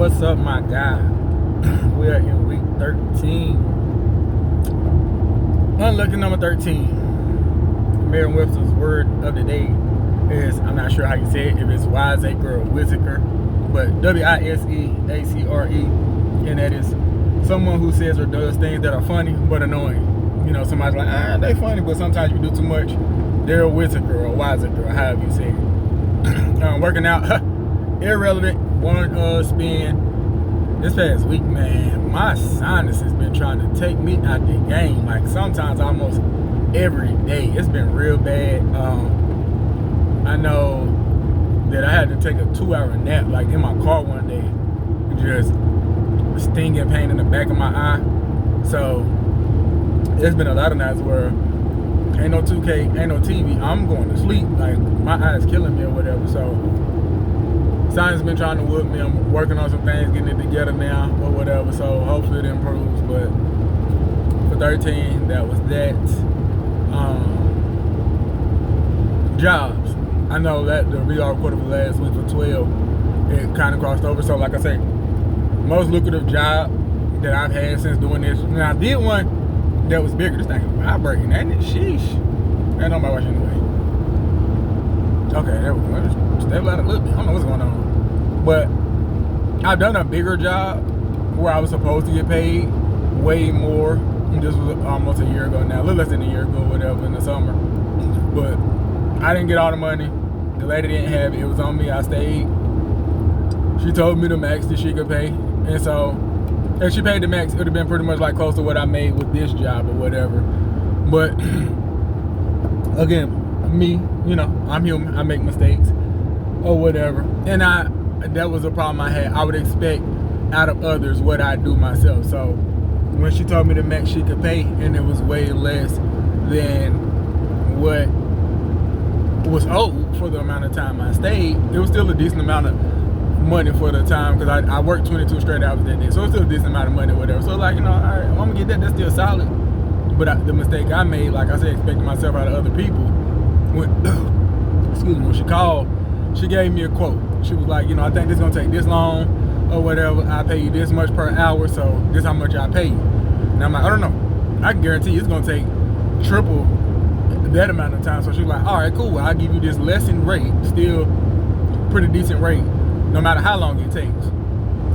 What's up, my guy? We are in week 13. Unlucky number 13. Merriam-Webster's word of the day is, I'm not sure how you say it, if it's wiseacre or whizziker, but W-I-S-E-A-C-R-E, and that is someone who says or does things that are funny but annoying. You know, somebody's like, they funny, but sometimes you do too much. They're a whizziker or wiseacre, or however you say it. Working out, irrelevant. One spin. This past week, man, my sinus has been trying to take me out the game. Like sometimes almost every day. It's been real bad. I know that I had to take a 2-hour nap, like in my car one day. Just stinging pain in the back of my eye. So there's been a lot of nights where ain't no 2K, ain't no TV. I'm going to sleep. Like my eye is killing me or whatever. So science has been trying to whoop me. I'm working on some things, getting it together now or whatever. So hopefully it improves. But for 13, that was that. Jobs. I know that the VR recorded for last week for 12. It kind of crossed over. So like I say, most lucrative job that I've had since doing this. Now I did one that was bigger. This thing is vibrating, ain't it? Sheesh. Ain't nobody watching anyway. Okay, there we go. Step out a little bit. I don't know what's going on. But I've done a bigger job where I was supposed to get paid way more. This was almost a year ago now, a little less than a year ago, whatever, in the summer. But I didn't get all the money. The lady didn't have it. It was on me. I stayed. She told me the max that she could pay. And so if she paid the max, it would have been pretty much like close to what I made with this job or whatever. But again, me, you know, I'm human. I make mistakes or whatever. And that was a problem I had. I would expect out of others what I do myself. So when she told me the max she could pay, and it was way less than what was owed for the amount of time I stayed, it was still a decent amount of money for the time, because I worked 22 straight hours that day. So it's still a decent amount of money or whatever. So like, you know, all right, I'm gonna get that. That's still solid. But the mistake I made, like I said, expecting myself out of other people. Excuse me, when she called, she gave me a quote. She was like, you know, I think this is gonna take this long or whatever. I pay you this much per hour, so this is how much I pay you. And I'm like, I don't know. I can guarantee you it's gonna take triple that amount of time. So she's like, all right, cool. I'll give you this lessened rate, still pretty decent rate, no matter how long it takes.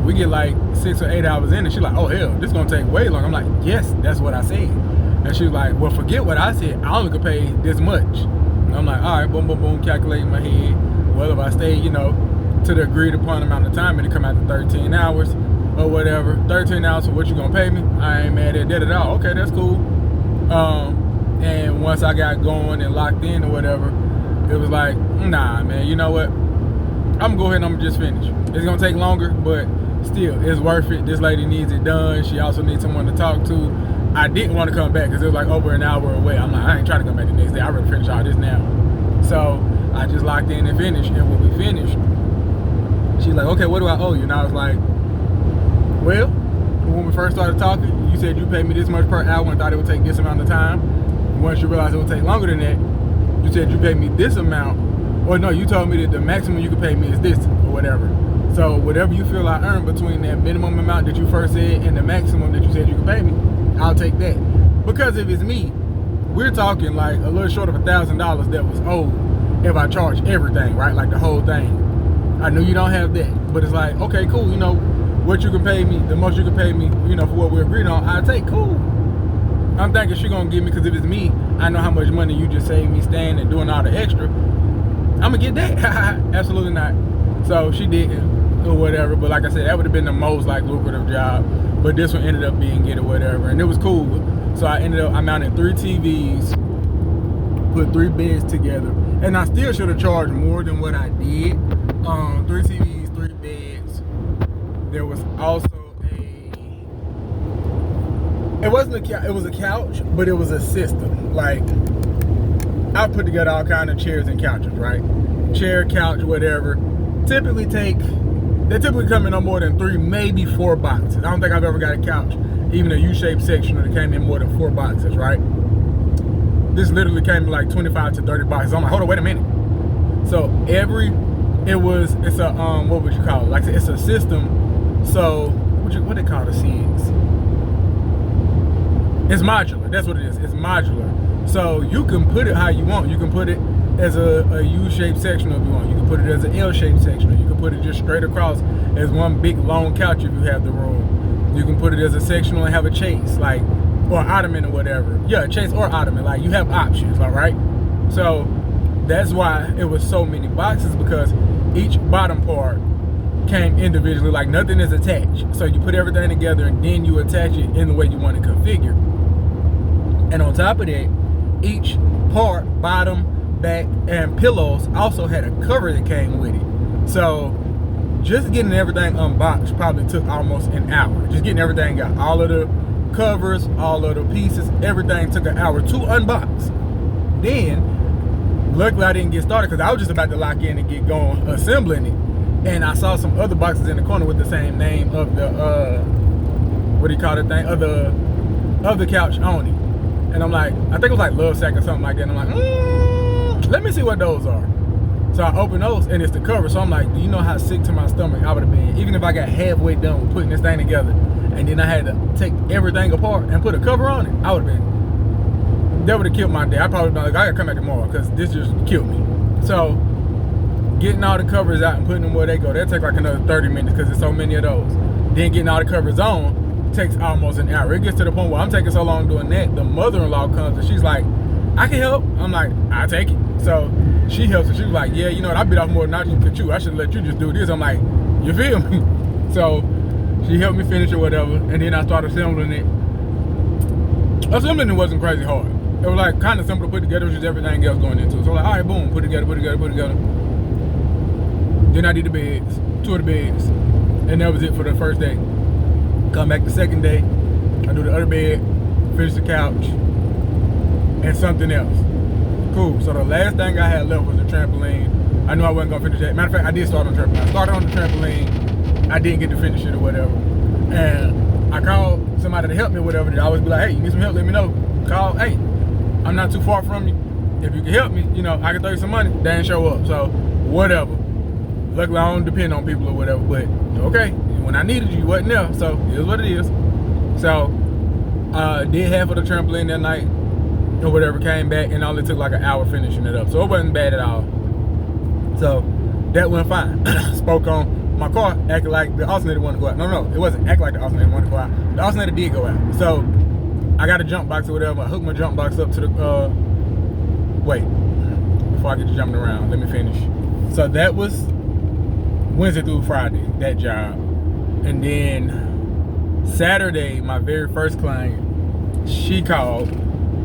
We get like 6 or 8 hours in, and she's like, oh hell, this is gonna take way long. I'm like, yes, that's what I said. And she was like, well, forget what I said. I only could pay this much. And I'm like, all right, boom, boom, boom, calculate in my head. Well, if I stay, you know, to the agreed upon amount of time, and it come out to 13 hours or whatever. 13 hours for what you gonna pay me? I ain't mad at that at all. Okay, that's cool. And once I got going and locked in or whatever, it was like, nah, man, you know what? I'm gonna go ahead and I'm gonna just finish. It's gonna take longer, but still, it's worth it. This lady needs it done. She also needs someone to talk to. I didn't want to come back because it was like over an hour away. I'm like, I ain't trying to come back the next day. I already finished all this now. So I just locked in and finished. And when we finished, she's like, okay, what do I owe you? And I was like, well, when we first started talking, you said you paid me this much per hour and thought it would take this amount of time. Once you realized it would take longer than that, you said you paid me this amount. Or no, you told me that the maximum you could pay me is this or whatever. So whatever you feel I earned between that minimum amount that you first said and the maximum that you said you could pay me, I'll take that. Because if it's me, we're talking like a little short of $1,000 that was owed if I charge everything, right? Like the whole thing. I know you don't have that, but it's like, okay, cool, you know, what you can pay me, the most you can pay me, you know, for what we agreed on, I'll take, cool. I'm thinking she gonna give me, because if it's me, I know how much money you just saved me staying and doing all the extra. I'm gonna get that. Absolutely not. So she didn't or whatever, but like I said, that would have been the most like lucrative job, but this one ended up being it or whatever, and it was cool. So I mounted 3 TVs, put 3 beds together, and I still should have charged more than what I did. 3 TVs, 3 beds. There was also it was a couch, but it was a system. Like, I put together all kind of chairs and couches, right? Chair, couch, whatever. They typically come in no more than 3, maybe 4 boxes. I don't think I've ever got a couch, even a U-shaped sectional, that came in more than 4 boxes, right? This literally came in like 25 to 30 boxes. I'm like, hold on, wait a minute. So it's a what would you call it? Like, it's a system So what they call the seeds? It's modular. That's what it is. It's modular. So you can put it how you want. You can put it as a U-shaped sectional if you want. You can put it as an L-shaped sectional. You can put it just straight across as one big long couch if you have the room. You can put it as a sectional and have a chase, like, or ottoman or whatever. Yeah, chase or ottoman. Like, you have options, all right? So that's why it was so many boxes, because each bottom part came individually, like nothing is attached. So you put everything together and then you attach it in the way you want it configured. And on top of that, each part, bottom, back, and pillows also had a cover that came with it. So just getting everything unboxed probably took almost an hour. Just getting everything out. All of the covers, all of the pieces, everything took an hour to unbox. Then, luckily I didn't get started because I was just about to lock in and get going assembling it. And I saw some other boxes in the corner with the same name of the, what do you call the thing? Of the couch on it. And I'm like, I think it was like Love Sack or something like that. And I'm like, let me see what those are. So I open those and it's the cover. So I'm like, do you know how sick to my stomach I would have been, even if I got halfway done with putting this thing together and then I had to take everything apart and put a cover on it? I would have been, that would have killed my day. I probably been like, I gotta come back tomorrow because this just killed me. So getting all the covers out and putting them where they go, that take like another 30 minutes because there's so many of those. Then getting all the covers on takes almost an hour. It gets to the point where I'm taking so long doing that, the mother-in-law comes and she's like, I can help. I'm like, I'll take it. So she helps and she was like, yeah, you know what, I bit off more than I can chew. I should let you just do this. I'm like, you feel me? So she helped me finish or whatever, and then I started assembling it. Assembling it wasn't crazy hard. It was like kind of simple to put together, just everything else going into it. So like, all right, boom, put together. Then I did the beds, 2 of the beds, and that was it for the first day. Come back the second day, I do the other bed, finish the couch, and something else. Cool. So the last thing I had left was the trampoline. I knew I wasn't gonna finish that. Matter of fact, I did start on the trampoline. I started on the trampoline. I didn't get to finish it or whatever. And I called somebody to help me or whatever. They always be like, hey, you need some help, let me know. Call, hey, I'm not too far from you. If you can help me, you know, I can throw you some money. They didn't show up. So whatever. Luckily, I don't depend on people or whatever, but okay. When I needed you, you wasn't there, so it is what it is. So, did half of the trampoline that night, or whatever, came back, and only took like an hour finishing it up. So it wasn't bad at all. So, that went fine. Spoke on my car, acted like the alternator wanted to go out. No, it wasn't act like the alternator wanted to go out. The alternator did go out. So, I got a jump box or whatever. I hooked my jump box up to the, wait, before I get to jumping around, let me finish. So, that was Wednesday through Friday, that job. And then Saturday, my very first client, she called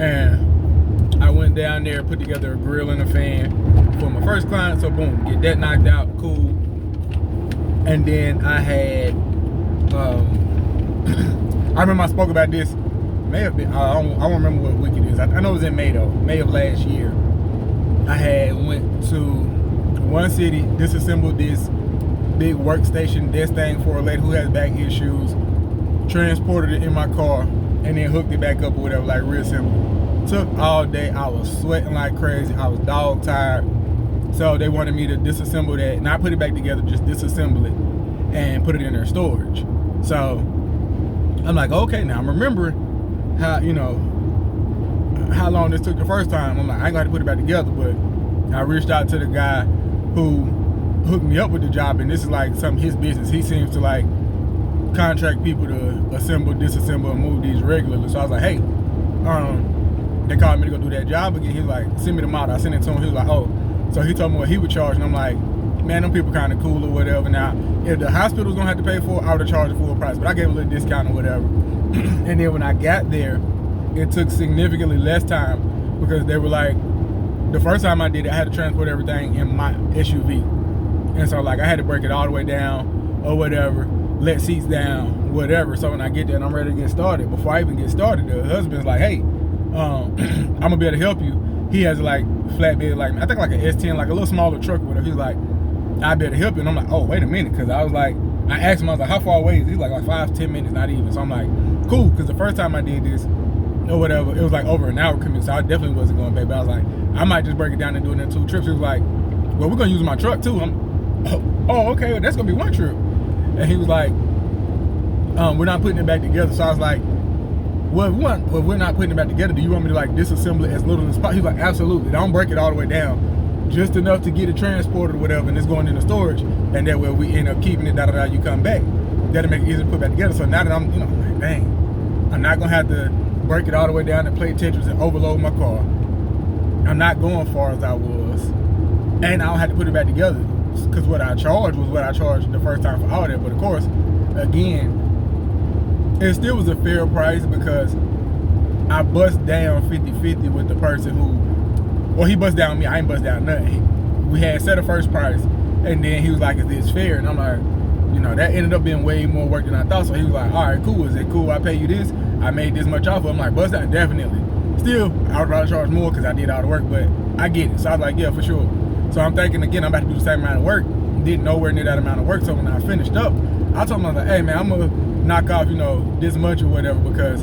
and I went down there, put together a grill and a fan for my first client. So boom, get that knocked out, cool. And then I had, I remember I spoke about this, may have been, I don't remember what week it is. I know it was in May though, May of last year. I had went to one city, disassembled this big workstation desk thing for a lady who has back issues, transported it in my car, and then hooked it back up or whatever, like real simple. Took all day. I was sweating like crazy. I was dog tired. So they wanted me to disassemble that, not put it back together, just disassemble it and put it in their storage. So I'm like, okay, now I'm remembering how, you know, how long this took the first time. I'm like, I ain't got to put it back together, but I reached out to the guy who hooked me up with the job, and this is like some of his business. He seems to like contract people to assemble, disassemble, and move these regularly. So I was like, hey, they called me to go do that job again. He was like, send me the model. I sent it to him. He was like, oh. So he told me what he would charge, and I'm like, man, them people kind of cool or whatever. Now, if the hospital was gonna have to pay for it, I would have charged the full price, but I gave a little discount or whatever. And then when I got there, it took significantly less time because they were like, the first time I did it, I had to transport everything in my SUV. And so like I had to break it all the way down or whatever, let seats down, whatever. So when I get there and I'm ready to get started, before I even get started, the husband's like, hey, I'm gonna be able to help you. He has like flatbed, like I think like an S10, like a little smaller truck with him. He's like, I'll be able to help you. And I'm like, oh, wait a minute. Cause I was like, I asked him, I was like, how far away is he? He's like 5-10 minutes, not even. So I'm like, cool. Cause the first time I did this or whatever, it was like over an hour commute. So I definitely wasn't going back. But I was like, I might just break it down and do it in 2 trips. He was like, well, we're gonna use my truck too. Oh, okay, well, that's gonna be 1 trip. And he was like, we're not putting it back together. So I was like, well, if we're not putting it back together, do you want me to like disassemble it as little as possible? He's like, absolutely. Don't break it all the way down, just enough to get it transported or whatever, and it's going into storage, and that way we end up keeping it. You come back. That'll make it easier to put back together. So now that I'm, like, dang, I'm not gonna have to break it all the way down and play Tetris and overload my car. I'm not going far as I was, and I don't have to put it back together, because what I charged was what I charged the first time for all that. But of course, again, it still was a fair price because I bust down 50-50 with the person who, well, he bust down me, I ain't bust down nothing. We had set a first price, and then he was like, is this fair? And I'm like, that ended up being way more work than I thought. So he was like, all right, cool, is it cool I pay you this? I made this much off of it. I'm like, bust down, definitely. Still, I would rather charge more because I did all the work, but I get it. So I was like, yeah, for sure. So I'm thinking, again, I'm about to do the same amount of work. Did nowhere near that amount of work. So when I finished up, I told him, I was like, hey man, I'm gonna knock off, this much or whatever, because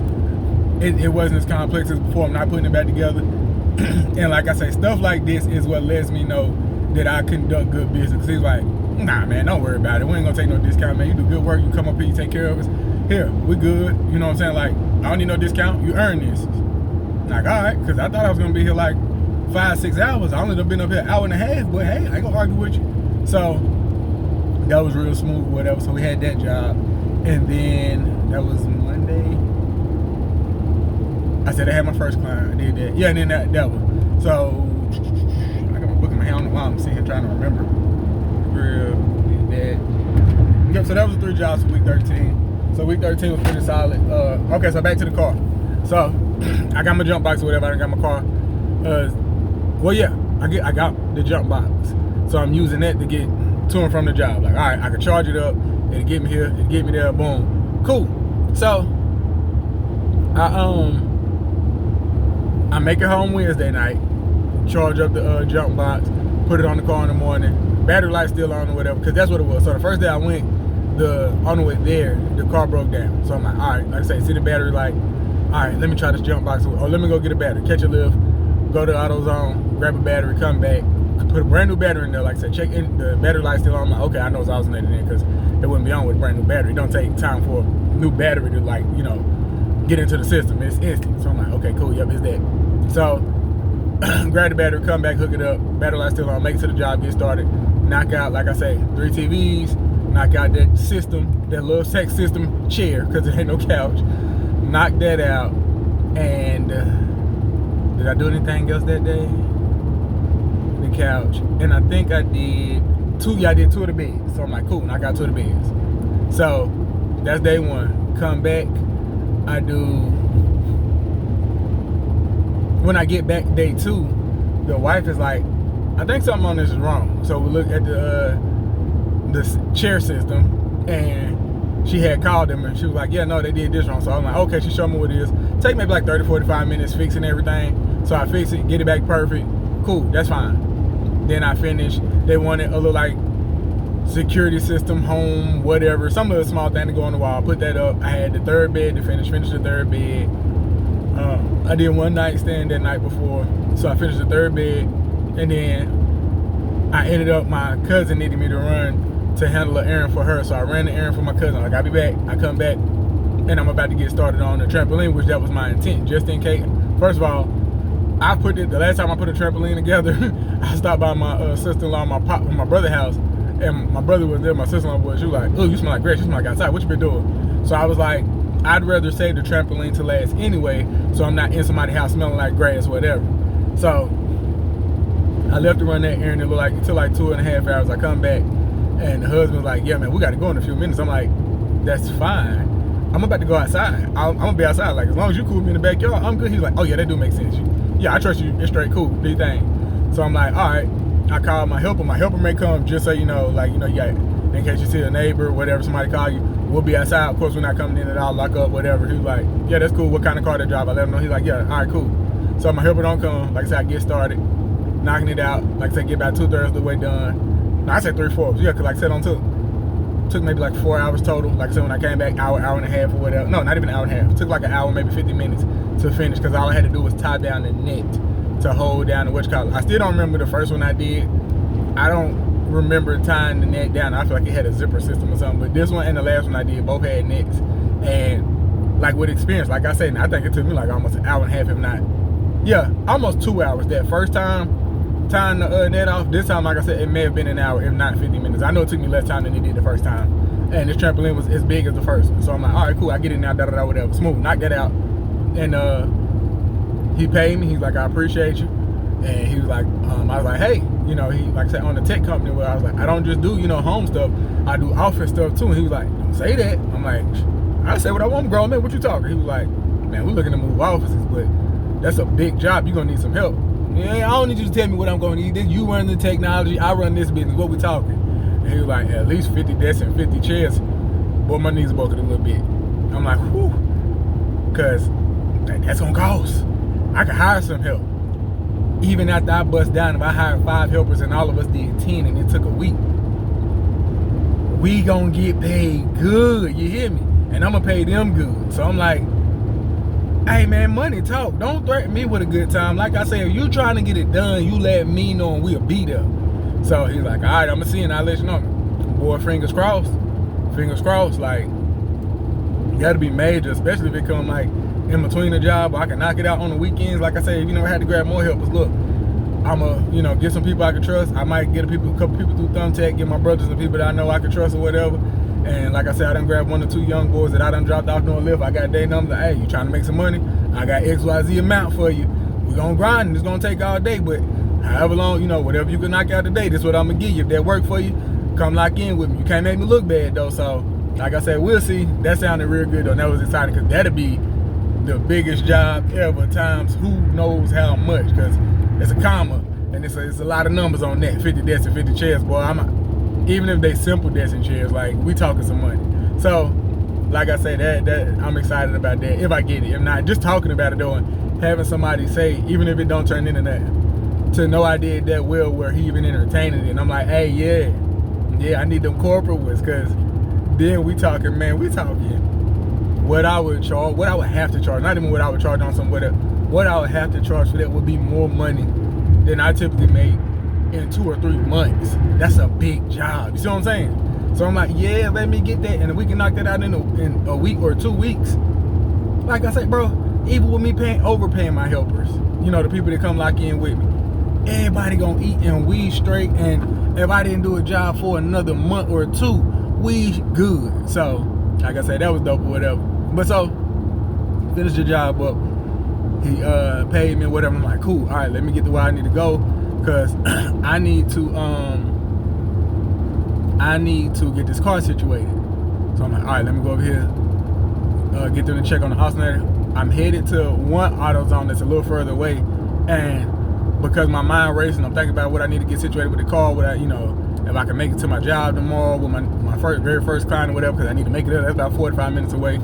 it wasn't as complex as before. I'm not putting it back together. And like I say, stuff like this is what lets me know that I conduct good business. He's like, nah man, don't worry about it. We ain't gonna take no discount, man. You do good work, you come up here, you take care of us. Here, we good. You know what I'm saying? Like, I don't need no discount, you earn this. Like, all right, because I thought I was gonna be here like 5-6 hours. I only done been up here an hour and a half, but hey, I ain't gonna argue with you. So that was real smooth or whatever. So we had that job. And then that was Monday. I said I had my first client. I did that. Yeah, and then that one. So I got my book in my hand. I don't know why I'm sitting here trying to remember. Did that. Yep, so that was 3 jobs for week 13. So week 13 was pretty solid. Okay, so back to the car. So I got my jump box or whatever. I got my car. Well, yeah, I got the jump box. So I'm using that to get to and from the job. Like, all right, I can charge it up. It'll get me here, it'll get me there, boom. Cool. So I make it home Wednesday night, charge up the jump box, put it on the car in the morning, battery light still on or whatever, because that's what it was. So the first day I went, on the way there, the car broke down. So I'm like, all right, like I say, see the battery light, all right, let me try this jump box, or let me go get a battery, catch a lift, go to AutoZone, grab a battery, come back, put a brand new battery in there. Like I said, check in, the battery light still on. I'm like, okay, I know it's alternated in, because it wouldn't be on with a brand new battery. It don't take time for a new battery to, like, get into the system. It's instant. So I'm like, okay, cool, yep, it's that. So grab the battery, come back, hook it up, battery light still on, make it to the job, get started, knock out, like I say, 3 TVs, knock out that system, that little sex system chair, because there ain't no couch, knock that out. And did I do anything else that day? The couch. And I think I did 2. Yeah, I did 2 of the beds. So I'm like, cool, and I got 2 of the beds. So that's day 1. Come back, I do, when I get back day 2, the wife is like, I think something on this is wrong. So we look at the chair system, and she had called them, and she was like, yeah, no, they did this wrong. So I'm like, okay, she showed me what it is. Take maybe like 30-45 minutes fixing everything. So I fix it, get it back perfect. Cool, that's fine. Then I finish. They wanted a little like security system, home, whatever, some little small thing to go on the wall. Put that up. I had the 3rd bed to finish the 3rd bed. I did 1 night stand that night before, so I finished the 3rd bed, and then I ended up, my cousin needed me to run to handle an errand for her, so I ran the errand for my cousin. Like, I'll be back. I come back, and I'm about to get started on the trampoline, which that was my intent, just in case. First of all, the last time I put a trampoline together, I stopped by my sister-in-law, my brother's house, and my brother was there, my sister-in-law was, she was like, oh, you smell like grass, you smell like outside, what you been doing? So I was like, I'd rather save the trampoline to last anyway, so I'm not in somebody's house smelling like grass or whatever. So I left to run that errand. It took like 2.5 hours. I come back, and the husband's like, yeah, man, we got to go in a few minutes. I'm like, that's fine. I'm about to go outside. I'm going to be outside. Like, as long as you cool with me in the backyard, I'm good. He's like, oh, yeah, that do make sense. Yeah, I trust you. It's straight cool. Do your thing. So I'm like, all right. I called my helper. My helper may come just so you know, like, you got, in case you see a neighbor, whatever, somebody call you, we'll be outside. Of course, we're not coming in at all, lock up, whatever. He was like, yeah, that's cool. What kind of car they drive? I let him know. He's like, yeah, all right, cool. So my helper don't come. Like I said, I get started, knocking it out. Like I said, get about 2/3 of the way done. No, I said 3/4. Yeah, because like I said, took maybe like 4 hours total. Like I said, when I came back, hour and a half or whatever. No, not even an hour and a half. It took like an hour, maybe 50 minutes to finish, because all I had to do was tie down the net to hold down the I still don't remember the first one I did. remember tying the net down. I feel like it had a zipper system or something. But this one and the last one I did both had nets. And like with experience, like I said, I think it took me like almost an hour and a half, if not, yeah, almost 2 hours. That first time tying the net off. This time, like I said, it may have been an hour, if not 50 minutes. I know it took me less time than it did the first time. And this trampoline was as big as the first one. So I'm like, all right, cool, I get it now, da-da-da, whatever. Smooth, knock that out. And he paid me. He's like, I appreciate you. And he was like, I was like, hey, you know, he, like I said, on the tech company where I was like, I don't just do, you know, home stuff. I do office stuff too. And he was like, don't say that. I'm like, I say what I want, grown man, what you talking? He was like, man, we're looking to move offices, but that's a big job. You're gonna need some help. Yeah, I don't need you to tell me what I'm gonna need. You run the technology, I run this business. What we talking? And he was like, at least 50 desks and 50 chairs. Boy, my knees are broken a little bit. I'm like, whew, because that's gonna cost. I could hire some help. Even after I bust down, if I hired 5 helpers and all of us did 10 and it took a week, we gonna get paid good, you hear me? And I'm gonna pay them good. So I'm like, hey man, money talk. Don't threaten me with a good time. Like I said, if you trying to get it done, you let me know and we'll be there. So he's like, all right, I'm gonna see and I'll let you know. Boy, fingers crossed. Fingers crossed, like, you gotta be major, especially if it come like in between the job, I can knock it out on the weekends. Like I said, you know, I had to grab more helpers. Look, I'ma, you know, get some people I can trust. I might get a couple people through Thumbtack, get my brothers and people that I know I can trust or whatever. And like I said, I done grabbed 1 or 2 young boys that I done dropped off doing Lyft. I got their number. Hey, you trying to make some money? I got XYZ amount for you. We gonna grind. It's gonna take all day, but however long, you know, whatever you can knock out today, this is what I'm gonna give you. If that work for you, come lock in with me. You can't make me look bad though. So like I said, we'll see. That sounded real good though. And that was exciting because that'll be the biggest job ever times who knows how much, because it's a comma and it's a lot of numbers on that. 50 desks and 50 chairs, boy. Even if they simple desks and chairs, like, we talking some money. So like I say, that I'm excited about that if I get it. If not, just talking about it though, and having somebody say, even if it don't turn into that, to know I did that well where he even entertaining it. And I'm like, hey, yeah, I need them corporate ones, because then we talking, man, we talking what I would charge, what I would have to charge, not even what I would charge on some, what I would have to charge for that would be more money than I typically make in 2 or 3 months. That's a big job. You see what I'm saying? So I'm like, yeah, let me get that, and if we can knock that out in a week or 2 weeks. Like I said, bro, even with me overpaying my helpers, you know, the people that come lock in with me, everybody gonna eat and we straight, and if I didn't do a job for another month or 2, we good. So like I said, that was dope or whatever. But so, finished the job up. He paid me whatever. I'm like, cool. All right, let me get to where I need to go, because I need to get this car situated. So I'm like, all right, let me go over here, get them to check on the alternator. I'm headed to one AutoZone that's a little further away, and because my mind racing, I'm thinking about what I need to get situated with the car, what I, you know, if I can make it to my job tomorrow with my very first client or whatever, because I need to make it up. That's about 45 minutes away.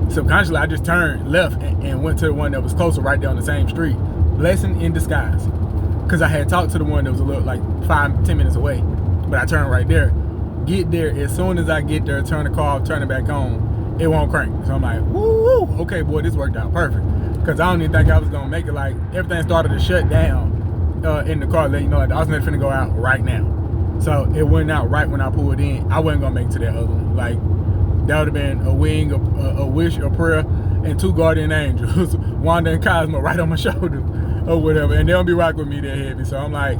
Subconsciously, I just turned left and went to the one that was closer, right there on the same street. Blessing in disguise, because I had talked to the one that was a little like 5-10 minutes away, but I turned right there. Get there, as soon as I get there, turn the car off, turn it back on, it won't crank. So I'm like, woo, okay, boy, this worked out perfect, because I don't even think I was gonna make it. Like, everything started to shut down in the car, let you know, like, the alternator finna go out right now. So it went out right when I pulled in. I wasn't gonna make it to that other one. Like, that would have been a wing, a wish, a prayer, and 2 guardian angels, Wanda and Cosmo, right on my shoulder or whatever. And they don't be rocking with me that heavy. So I'm like,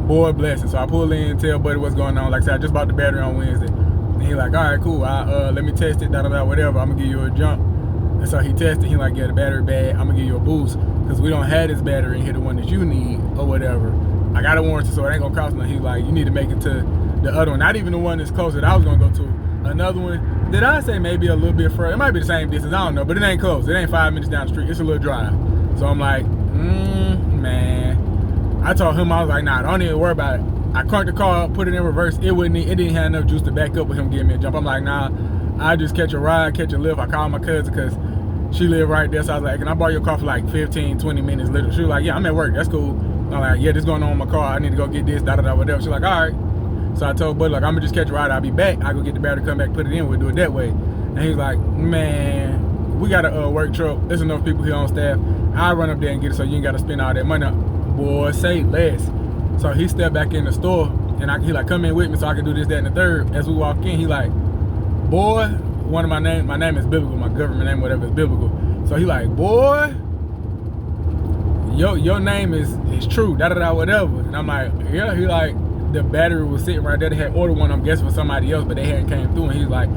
boy, blessing. So I pull in, tell buddy what's going on. Like I said, I just bought the battery on Wednesday. And he like, all right, cool. Let me test it, whatever. I'm gonna give you a jump. And so he tested. He like, yeah, the battery bad. I'm gonna give you a boost, because we don't have this battery in here, the one that you need or whatever. I got a warranty, so it ain't gonna cost nothing. He's like, you need to make it to the other one, not even the one that's closer that I was gonna go to. Another one, did I say maybe a little bit further? It might be the same distance, I don't know, but it ain't close. It ain't 5 minutes down the street. It's a little drive. So I'm like, man. I told him, I was like, nah, don't even worry about it. I cranked the car up, put it in reverse. It didn't have enough juice to back up with him giving me a jump. I'm like, nah, I just catch a ride, catch a lift. I called my cousin because she lived right there. So I was like, can I borrow your car for like 15, 20 minutes? Literally. She was like, yeah, I'm at work. That's cool. I'm like, yeah, this going on with my car. I need to go get this, whatever. She's like, all right. So I told Buddy, like, I'm gonna just catch a ride. I'll be back. I go get the battery, come back, put it in. We'll do it that way. And he's like, man, we got a work truck. There's enough people here on staff. I'll run up there and get it, so you ain't got to spend all that money. Boy, say less. So he stepped back in the store, and he like, come in with me so I can do this, that, and the third. As we walk in, he like, boy, my name is biblical, my government name, whatever, is biblical. So he like, boy, your name is true, da-da-da, whatever. And I'm like, yeah. He like, the battery was sitting right there. They had ordered one, I'm guessing, for somebody else, but they hadn't came through. And he's like,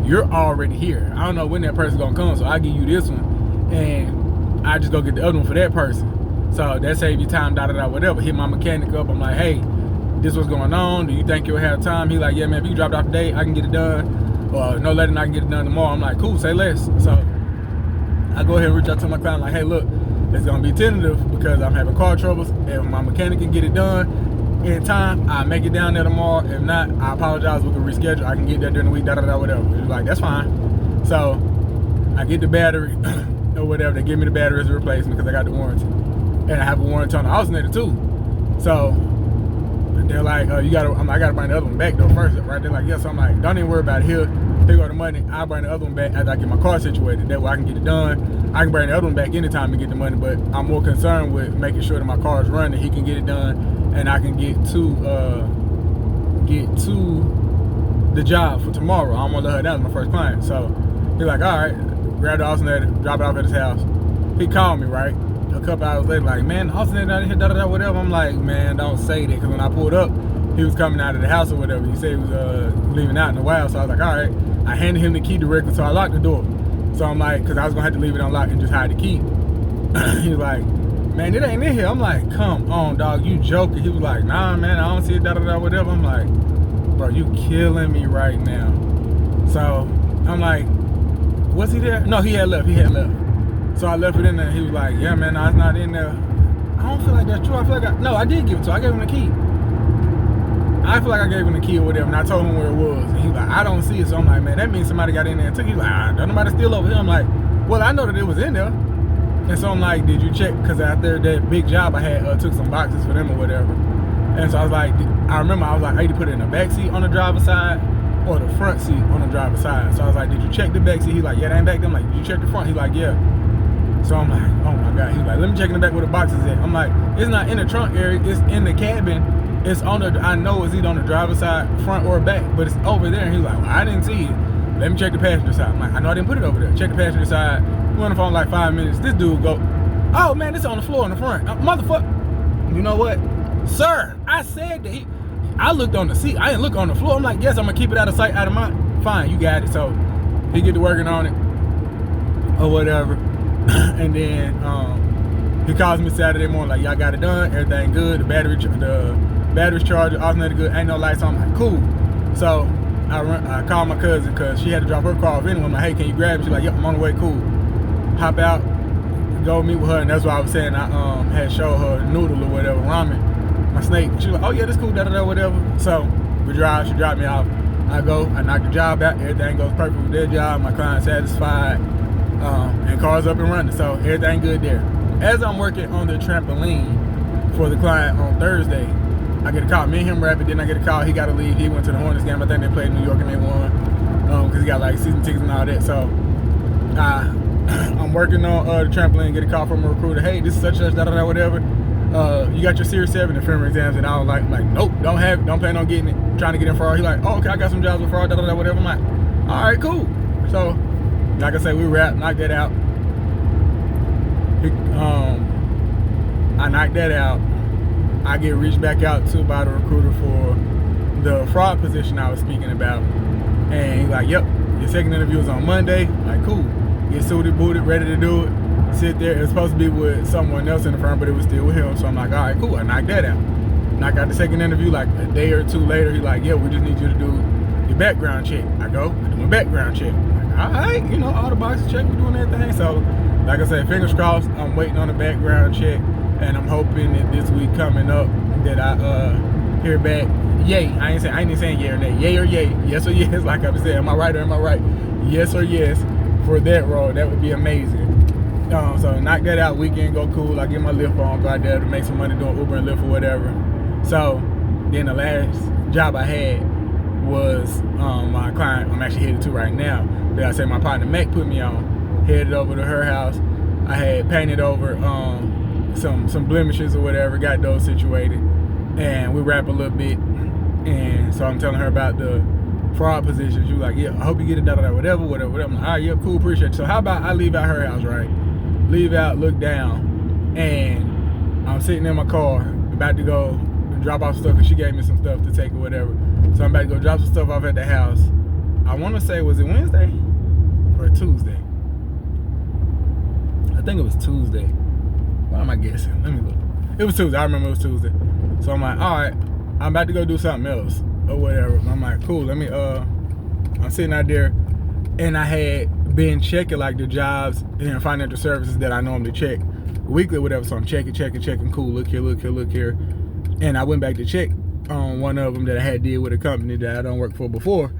you're already here. I don't know when that person's gonna come, so I give you this one, and I just go get the other one for that person. So that saved you time, da-da-da, whatever. Hit my mechanic up. I'm like, hey, this what's going on. Do you think you'll have time? He like, yeah, man, if you drop it off today, I can get it done. Or no later than I can get it done tomorrow. I'm like, cool, say less. So I go ahead and reach out to my client like, hey, look, it's gonna be tentative because I'm having car troubles. If my mechanic can get it done in time, I'll make it down there tomorrow. If not, I apologize, we can reschedule. I can get there during the week, da-da-da, whatever. He was like, that's fine. So I get the battery or whatever. They give me the battery as a replacement because I got the warranty. And I have a warranty on the alternator too. So they're like, I gotta bring the other one back though first, right? They're like, yeah. So I'm like, don't even worry about it. Here, they go the money. I'll bring the other one back after I get my car situated. That way I can get it done. I can bring the other one back anytime to get the money, but I'm more concerned with making sure that my car is running. He can get it done, and I can get to the job for tomorrow. I don't want to let her down. My first client. So he's like, all right, grab the alternator, drop it off at his house. He called me, right? A couple hours later, like, man, the alternator out here, da-da-da, whatever. I'm like, man, don't say that, because when I pulled up, he was coming out of the house or whatever. He said he was leaving out in a while, so I was like, all right. I handed him the key directly, so I locked the door. So I'm like, because I was going to have to leave it unlocked and just hide the key. He was like, man, it ain't in here. I'm like, come on, dog, you joking. He was like, nah, man, I don't see it, da-da-da, whatever. I'm like, bro, you killing me right now. So I'm like, was he there? No, he had left. So I left it in there. He was like, yeah, man, no, it's not in there. I don't feel like that's true. I feel like I did give it to him. I gave him the key. I feel like I gave him the key or whatever, and I told him where it was. And he was like, I don't see it. So I'm like, man, that means somebody got in there and took it. He's like, don't nobody steal over here. I'm like, well, I know that it was in there. And so I'm like, did you check? Because after that big job I had, took some boxes for them or whatever. And so I was like, I remember I was like, I either put it in the back seat on the driver's side or the front seat on the driver's side. So I was like, did you check the back seat? He's like, yeah, that ain't back there. I'm like, did you check the front? He's like, yeah. So I'm like, oh my God. He's like, let me check in the back where the box is at. I'm like, it's not in the trunk area, it's in the cabin. It's on the, I know it's either on the driver's side, front or back, but it's over there. And he's like, well, I didn't see it. Let me check the passenger side. I'm like, I know I didn't put it over there. Check the passenger side. We on the phone like 5 minutes. This dude go, oh man, it's on the floor in the front. Motherfucker. You know what? Sir, I said that I looked on the seat. I didn't look on the floor. I'm like, yes, I'm gonna keep it out of sight, out of mind. Fine, you got it. So he get to working on it or whatever. And then he calls me Saturday morning like, y'all got it done, everything good, the battery's charged, alternator good, ain't no lights on. I'm like, cool. So I called my cousin because she had to drop her car off anyway. I'm like, hey, can you grab it? She's like, yep, I'm on the way, cool. Hop out, go meet with her, and that's what I was saying. I had showed her noodle or whatever, ramen, my snake. She was like, oh yeah, that's cool, da-da-da, whatever. So we drive, she dropped me off. I go, I knock the job out, everything goes perfect with their job, my client satisfied. And cars up and running, so everything good there. As I'm working on the trampoline for the client on Thursday, I get a call. Me and him rapping, then I get a call. He got to leave. He went to the Hornets game. I think they played in New York and they won because he got like season tickets and all that. So I'm working on the trampoline. Get a call from a recruiter. Hey, this is such and such, da-da-da, whatever. You got your Series 7 and film exams, and I was like, nope, don't have it. Don't plan on getting it. Trying to get in fraud. He's like, oh, okay, I got some jobs with fraud, da-da-da, whatever. I'm like, all right, cool. So like I said, we wrapped, knocked that out. I knocked that out. I get reached back out to by the recruiter for the fraud position I was speaking about. And he's like, yep, your second interview is on Monday. I'm like, cool. Get suited, booted, ready to do it. Sit there. It was supposed to be with someone else in the firm, but it was still with him. So I'm like, all right, cool. I knocked that out. Knocked out the second interview like a day or two later. He's like, yeah, we just need you to do your background check. I go, I do my background check. All right, you know, all the boxes checked, we're doing everything. So, like I said, fingers crossed, I'm waiting on the background check, and I'm hoping that this week coming up that I hear back, yay. I ain't even saying yay or nay, yay or yay, yes or yes, like I was saying, am I right or am I right? Yes or yes for that role, that would be amazing. So knock that out, weekend go cool, I get my Lyft on, go out there to make some money doing Uber and Lyft or whatever. So, then the last job I had was my client I'm actually headed to right now. That I say my partner Mac put me on. Headed over to her house. I had painted over some blemishes or whatever, got those situated, and we wrap a little bit. And so I'm telling her about the fraud position. She was like, yeah, I hope you get it, whatever. I'm like, all right, yeah, cool, appreciate it. So how about I leave out her house, right? Leave out, look down, and I'm sitting in my car, about to go drop off stuff, because she gave me some stuff to take or whatever. So I'm about to go drop some stuff off at the house. I want to say, was it Wednesday or Tuesday? I think it was Tuesday. What am I guessing? Let me look. It was Tuesday. I remember it was Tuesday. So I'm like, all right, I'm about to go do something else or whatever. I'm like, cool, let me, I'm sitting out there, and I had been checking like the jobs and financial services that I normally check weekly or whatever. So I'm checking, cool, look here. And I went back to check on one of them that I had did with a company that I don't work for before.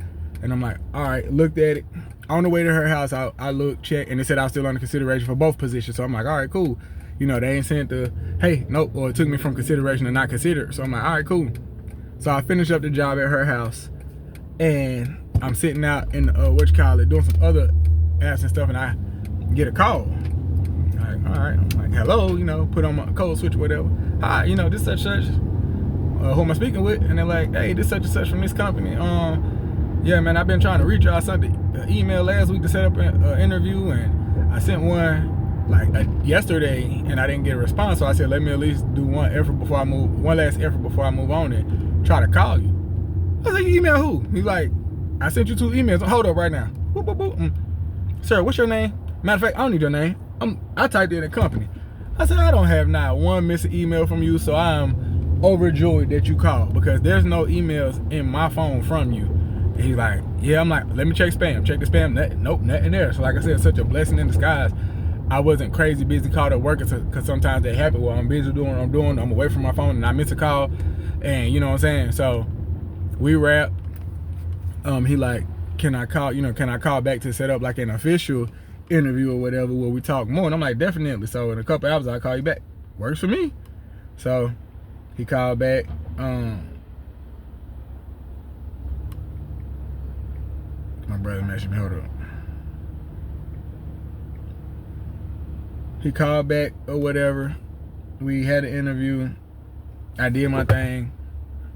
And I'm like, all right, looked at it. On the way to her house, I looked, checked, and it said I was still under consideration for both positions. So I'm like, all right, cool. You know, they ain't sent the, hey, nope, or it took me from consideration to not considered. So I'm like, all right, cool. So I finished up the job at her house, and I'm sitting out in, doing some other apps and stuff, and I get a call. I'm like, all right, I'm like, hello, you know, put on my code switch or whatever. Hi, you know, this such. Who am I speaking with? And they're like, hey, this such and such from this company. Yeah, man, I've been trying to reach you. I sent an email last week to set up an interview, and I sent one like yesterday, and I didn't get a response. So I said, let me at least do one last effort before I move on and try to call you. I was like, you email who? He's like, I sent you 2 emails. Hold up right now. Boop, boop, boop. Sir, what's your name? Matter of fact, I don't need your name. I typed in a company. I said, I don't have not one missing email from you, so I am overjoyed that you called, because there's no emails in my phone from you. And he's like, yeah. I'm like, let me check spam. Check the spam. Nope, nothing there. So like I said, it's such a blessing in disguise. I wasn't crazy busy called at work, because sometimes they happen while I'm busy doing what I'm doing. I'm away from my phone and I miss a call, and you know what I'm saying. So we wrap. He like, can I call back to set up like an official interview or whatever where we talk more? And I'm like, definitely. So in a couple hours I'll call you back. Works for me. So he called back. My brother messaged me. Hold up. He called back or whatever. We had an interview. I did my thing,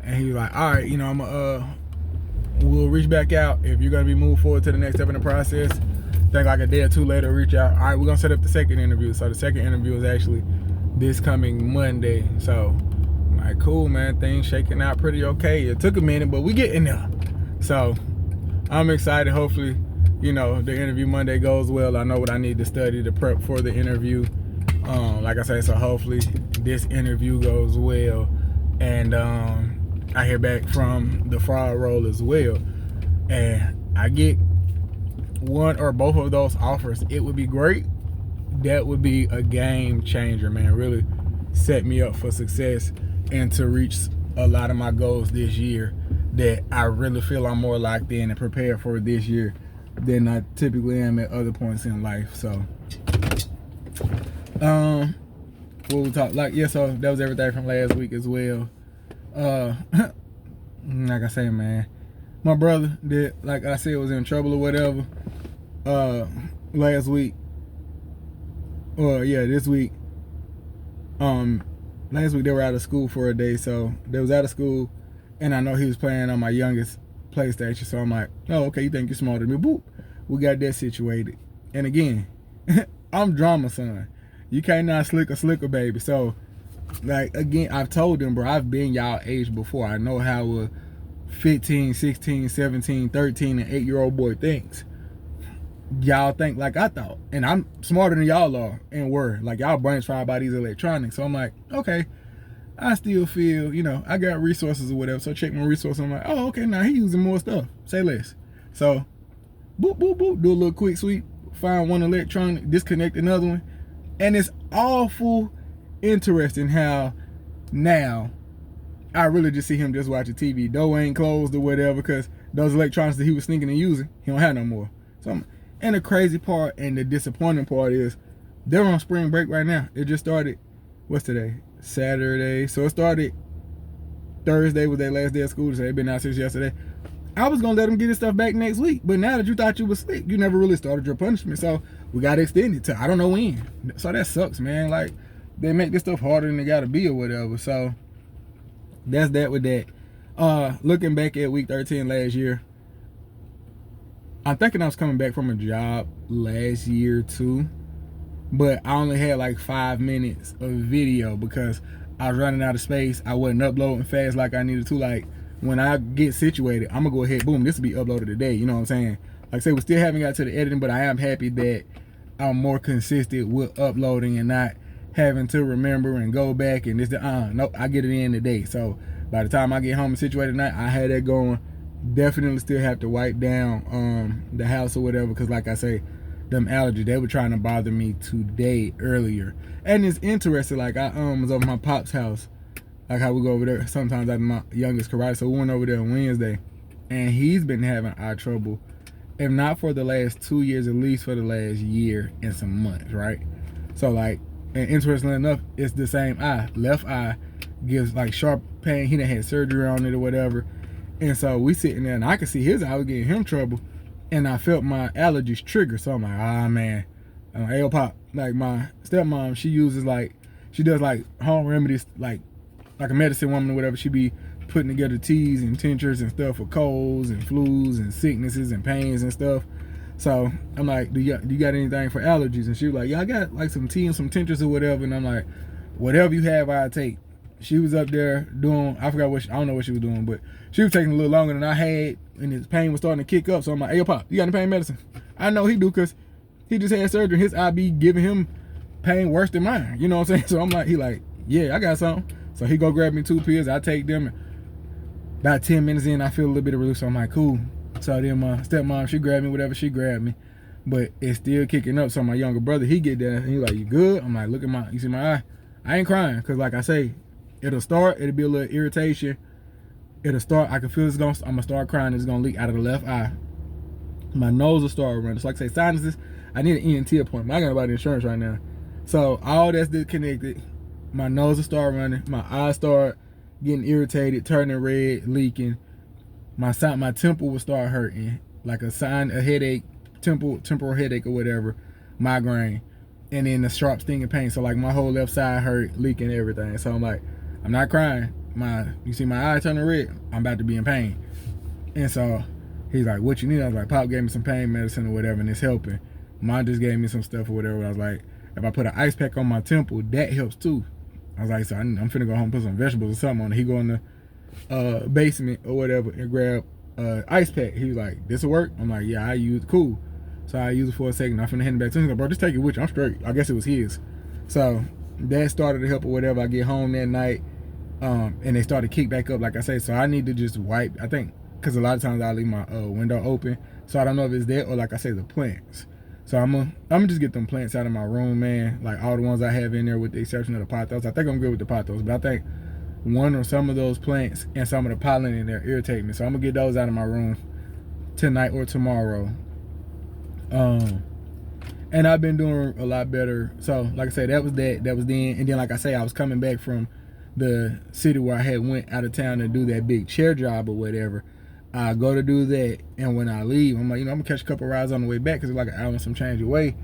and he was like, all right, you know, we'll reach back out if you're gonna be moved forward to the next step in the process. Think like a day or two later, reach out. All right, we're gonna set up the second interview. So the second interview is actually this coming Monday. So I'm like, cool, man, things shaking out pretty okay. It took a minute, but we getting there. So I'm excited. Hopefully, you know, the interview Monday goes well. I know what I need to study to prep for the interview. Like I said, so hopefully this interview goes well, and I hear back from the fraud role as well, and I get one or both of those offers. It would be great. That would be a game changer, man. Really set me up for success and to reach a lot of my goals this year that I really feel I'm more locked in and prepared for this year than I typically am at other points in life. So what we talk like, yeah, so that was everything from last week as well. Like I say, man, my brother that, like I said, was in trouble or whatever last week, or yeah, this week. Last week they were out of school for a day, so they was out of school, and I know he was playing on my youngest PlayStation. So I'm like, oh, okay, you think you're smarter than me? Boop, we got that situated. And again, I'm drama son. You can't not slick a slicker, baby. So, like, again, I've told them, bro, I've been y'all age before. I know how a 15, 16, 17, 13, and 8-year-old boy thinks. Y'all think like I thought. And I'm smarter than y'all are and were. Like, y'all brains fried by these electronics. So I'm like, okay, I still feel, you know, I got resources or whatever. So I check my resources. I'm like, oh, okay, now he using more stuff. Say less. So, boop, boop, boop, do a little quick sweep. Find one electronic, disconnect another one. And it's awful interesting how now I really just see him just watching TV. Door ain't closed or whatever, because those electronics that he was sneaking and using, he don't have no more. So, and the crazy part and the disappointing part is they're on spring break right now. It just started, what's today? Saturday. So it started Thursday was their last day of school. So they've been out since yesterday. I was gonna let them get his stuff back next week, but now that you thought you was slick, you never really started your punishment. So we got to extend it to I don't know when. So that sucks, man. Like, they make this stuff harder than it gotta be or whatever. So that's that with that. Looking back at week 13 last year, I'm thinking I was coming back from a job last year too, but I only had like 5 minutes of video because I was running out of space. I wasn't uploading fast like I needed to. Like when I get situated, I'm gonna go ahead, boom, this will be uploaded today. You know what I'm saying? Like I said, we still haven't got to the editing, but I am happy that I'm more consistent with uploading and not having to remember and go back and this. Nope, I get it in today. So by the time I get home and situated tonight, I had that going. Definitely still have to wipe down the house or whatever, because like I say, them allergies, they were trying to bother me today earlier. And it's interesting, like I was over my pop's house, like how we go over there sometimes after my youngest karate. So we went over there on Wednesday, and he's been having eye trouble, if not for the last 2 years, at least for the last year and some months, right? So like, and interestingly enough, it's the same eye. Left eye gives like sharp pain. He done had surgery on it or whatever. And so we sitting there, and I could see his eye was getting him trouble, and I felt my allergies trigger. So I'm like, man, I'm like, pop. Like my stepmom, she does like home remedies, like a medicine woman or whatever. She be putting together teas and tinctures and stuff for colds and flus and sicknesses and pains and stuff. So I'm like, do you got anything for allergies? And she was like, yeah, I got like some tea and some tinctures or whatever. And I'm like, whatever you have, I'll take. She was up there doing, I don't know what she was doing, but she was taking a little longer than I had, and his pain was starting to kick up. So I'm like, hey, pop, you got any pain medicine? I know he do, because he just had surgery. His eye be giving him pain worse than mine. You know what I'm saying? So I'm like, he like, yeah, I got something. So he go grab me 2 pills. I take them. About 10 minutes in, I feel a little bit of relief. So I'm like, cool. So then my stepmom, she grabbed me, whatever she grabbed me. But it's still kicking up. So my younger brother, he get there, and he like, you good? I'm like, look at you see my eye? I ain't crying, because like I say, it'll be a little irritation. It'll start, I can feel I'm gonna start crying. It's gonna leak out of the left eye. My nose will start running. So like I say, sinuses, I need an ENT appointment. I got nobody insurance right now. So all that's disconnected. My nose will start running. My eyes start getting irritated, turning red, leaking. My temple will start hurting, like a headache, temporal headache or whatever, migraine. And then the sharp stinging pain. So like my whole left side hurt, leaking, everything. So I'm like, I'm not crying. You see my eye turning red, I'm about to be in pain. And so he's like, what you need? I was like, Pop gave me some pain medicine or whatever, and it's helping. Mom just gave me some stuff or whatever. I was like, if I put an ice pack on my temple, that helps too. I was like, so I'm finna go home and put some vegetables or something on it. He go in the basement or whatever and grab ice pack. He was like, this'll work? I'm like, yeah, I use it. Cool. So I use it for a second. I'm finna hand it back to him. He's like, bro, just take it with you. I'm straight. I guess it was his. So that started to help or whatever. I get home that night, and they started to kick back up, like I say. So I need to just wipe, I think, because a lot of times I leave my window open. So I don't know if it's that or, like I say, the plants. So I'm gonna just get them plants out of my room, man. Like all the ones I have in there, with the exception of the pothos. I think I'm good with the pothos, but I think one or some of those plants and some of the pollen in there irritate me. So I'm gonna get those out of my room tonight or tomorrow. And I've been doing a lot better. So like I said, that was then. And then like I say, I was coming back from the city where I had went out of town to do that big chair job or whatever. I go to do that, and when I leave, I'm like, I'm gonna catch a couple rides on the way back, because it's like an hour and some change away.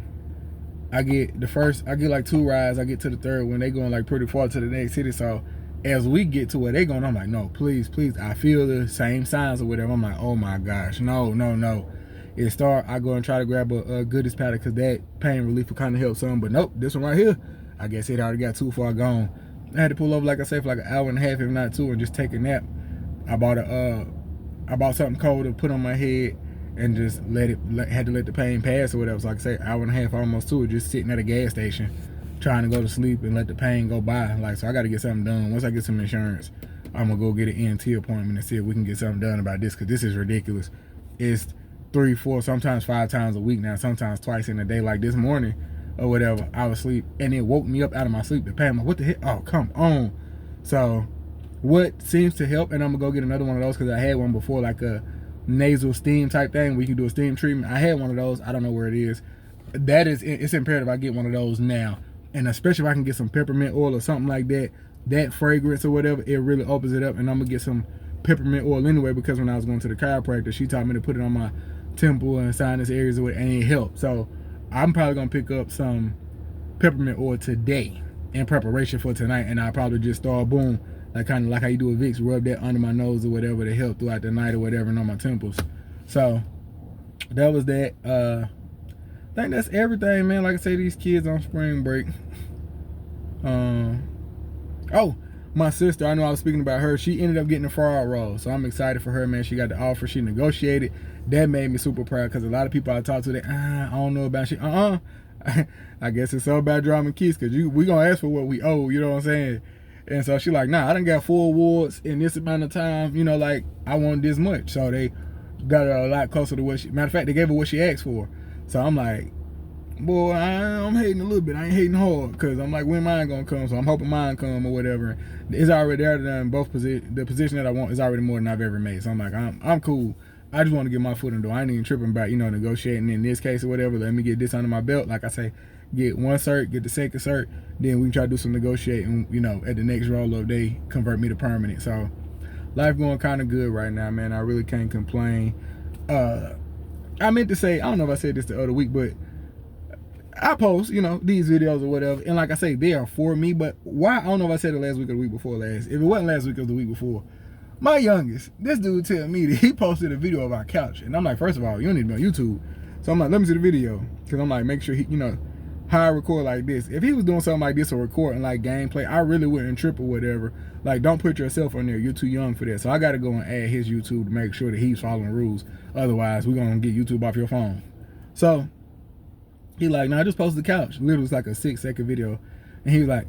I get like 2 rides. I get to the third when they going like pretty far to the next city. So as we get to where they going, I'm like, no, please. I feel the same signs or whatever. I'm like, oh my gosh, no. I go and try to grab a goodies powder, because that pain relief will kind of help some. But nope, this one right here, I guess it already got too far gone. I had to pull over, like I say, for like an hour and a half, if not 2, and just take a nap. I bought something cold to put on my head and just had to let the pain pass or whatever. So like I say, hour and a half, almost 2, just sitting at a gas station trying to go to sleep and let the pain go by. Like, so I got to get something done. Once I get some insurance, I'm gonna go get an ENT appointment and see if we can get something done about this, because this is ridiculous. It's 3, 4, sometimes 5 times a week now, sometimes twice in a day. Like this morning or whatever, I was asleep and it woke me up out of my sleep. The pain, I'm like, what the heck? Oh, come on. So what seems to help, and I'm gonna go get another one of those, because I had one before, like a nasal steam type thing where you can do a steam treatment. I had one of those. I don't know where it is. It's imperative I get one of those now, and especially if I can get some peppermint oil or something like that, that fragrance or whatever, it really opens it up. And I'm gonna get some peppermint oil anyway, because when I was going to the chiropractor, she taught me to put it on my temple and sinus areas, and it helped. So I'm probably gonna pick up some peppermint oil today in preparation for tonight, and I'll probably just start, boom, like kind of like how you do a Vicks, rub that under my nose or whatever to help throughout the night or whatever, and on my temples. So that was that. I think that's everything, man. Like I say, these kids on spring break. Oh, my sister, I know I was speaking about her. She ended up getting a fraud role, so I'm excited for her, man. She got the offer. She negotiated. That made me super proud because a lot of people I talk to, I don't know about shit. I guess it's all about drama and keys because we gonna ask for what we owe. You know what I'm saying? And so she like, nah, I done got 4 awards in this amount of time. You know, like I want this much. So they got her a lot closer to what she. Matter of fact, they gave her what she asked for. So I'm like, boy, I'm hating a little bit. I ain't hating hard because I'm like, when mine gonna come? So I'm hoping mine come or whatever. It's already there. In both position, the position that I want is already more than I've ever made. So I'm like, I'm cool. I just want to get my foot in the door. I ain't even tripping about, negotiating in this case or whatever. Let me get this under my belt. Like I say, get one cert, get the second cert, then we can try to do some negotiating, at the next roll up, they convert me to permanent. So life going kind of good right now, man. I really can't complain. I meant to say, I don't know if I said this the other week, but I post, these videos or whatever, and like I say, they are for me, but why, I don't know if I said it last week or the week before last. If it wasn't last week, it was the week before. My youngest, this dude tell me that he posted a video of our couch, and I'm like, first of all, you don't need to be on YouTube. So I'm like, let me see the video, because I'm like, make sure he, how I record like this. If he was doing something like this or recording like gameplay, I really wouldn't trip or whatever. Like, don't put yourself on there. You're too young for that. So I got to go and add his YouTube to make sure that he's following the rules. Otherwise, we're going to get YouTube off your phone. So he like, nah, I just posted the couch. Literally, it's like a 6-second video. And he was like,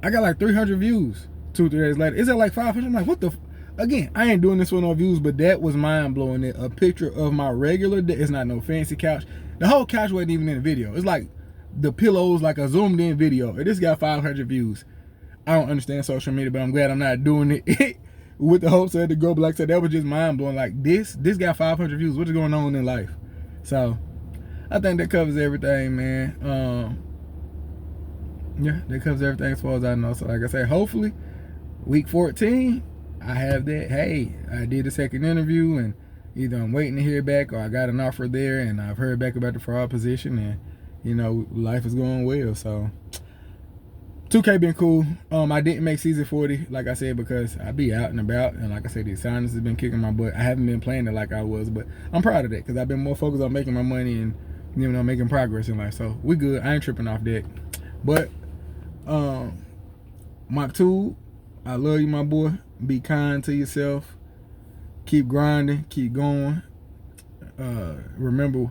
I got like 300 views 2-3 days later. Is that like 500? I'm like, what the Again, I ain't doing this for no views, but that was mind-blowing. A picture of my regular, it's not no fancy couch. The whole couch wasn't even in the video. It's like the pillows, like a zoomed in video. And this got 500 views. I don't understand social media, but I'm glad I'm not doing it with the hopes of it to go. But like I said, that was just mind-blowing. Like this got 500 views. What is going on in life? So I think that covers everything, man. Yeah, that covers everything as far as I know. So like I said, hopefully week 14, I have that. Hey, I did a second interview, and either I'm waiting to hear back or I got an offer there and I've heard back about the fraud position, and life is going well. So 2K been cool. I didn't make season 40, like I said, because I be out and about, and like I said, the assignments has been kicking my butt. I haven't been playing it like I was, but I'm proud of that because I've been more focused on making my money and making progress in life. So we good. I ain't tripping off that. But Mach 2, I love you, my boy. Be kind to yourself. Keep grinding. Keep going. Remember,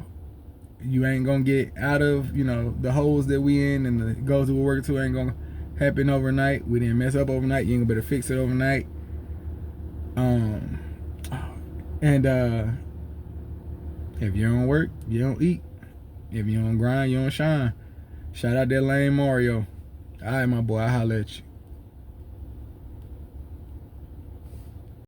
you ain't gonna get out of the holes that we in, and the goals that we're working to ain't gonna happen overnight. We didn't mess up overnight. You ain't gonna better fix it overnight. And if you don't work, you don't eat. If you don't grind, you don't shine. Shout out that lame Mario. All right, my boy. I'll holler at you.